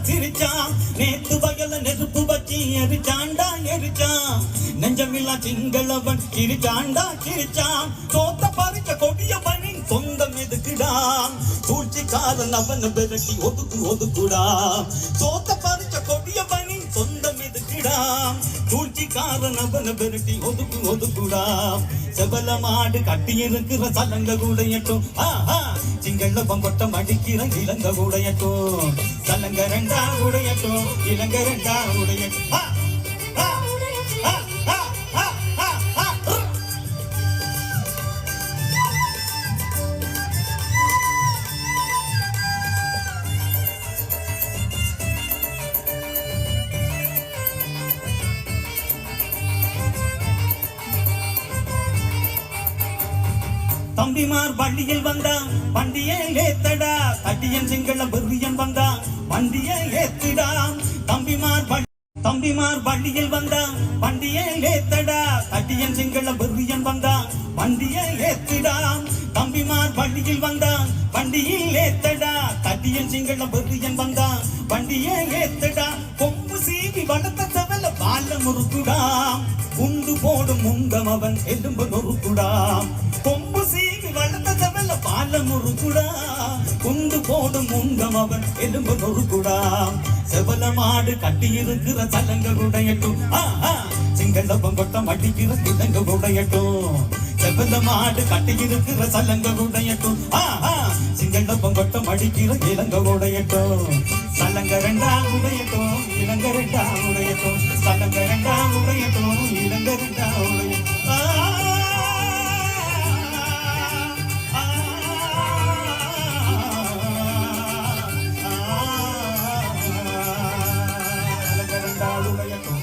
சிரிச்சான் நேத்து வயல நெருப்பு வச்சி எரிச்சாண்டா எரிச்சான் நெஞ்சமில்லா சிங்களவன் சிரிச்சாண்டா சிரிச்சான் தோத்த பறிச்ச கொடியவனின் சொந்தம் எதுக்குடா சூழ்ச்சிக்காரன் அவனை விரட்டி ஒதுக்கு ஒதுக்குடா தோத்த பறிச்ச கொடியவனின் சொந்தம் எதுக்குடா சூழ்ச்சிக்காரன் அவனை விரட்டி ஒதுக்கு ஒதுக்குடா செவல மாடு கட்டி இருக்கிற சலங்க கூடையட்டும் சிங்களவன் கொட்டம் அடிக்கிற இலங்க கூடையட்டும் சலங்க ரெண்டா கூடையட்டும் இலங்க ரெண்டா கூடையட்டும் தம்பிமார் வண்டியில் வந்தான் வண்டியை ஏத்தடா கட்டியன் சிங்கள பெரியன் வந்தான் வண்டியை ஏத்திடா தம்பிமார் வண்டியில் வந்தான் வண்டியை ஏத்தடா கட்டியன் சிங்கள பெரியன் வந்தான் வண்டியை ஏத்திடா தம்பிமார் வண்டியில் வந்தான் வண்டியில் ஏத்தடா கட்டியன் சிங்கள பெரியன் வந்தான் வண்டியை ஏத்தடா கொம்பு சீவி வளர்த்த செவல பால முறுக்குடா உண்டு போடும் முண்டம் அவன் எலும்பு நொறுக்குடா கொம்பு சீவி வளர்த்த செவல பால முறுக்குடா உண்டு போடும் முண்டம் அவன் எலும்பு நொறுக்குடா செவல மாடு கட்டி இருக்கிற சலங்க உடையட்டும் சிங்களப்பம் கொட்டம் அடிக்கிற இலங்க உடையட்டும் செவல மாடு கட்டி இருக்கிற சலங்க உடையட்டும் சிங்களப்பம் கொட்டம் அடிக்கிற இலங்க உடையட்டும் சலங்க ரெண்டா உடையட்டும் இலங்க ரெண்டா உடையட்டும் சலங்க ரெண்டா உடையட்டும் இலங்க ரெண்டா உடையட்டும் Hallelujah.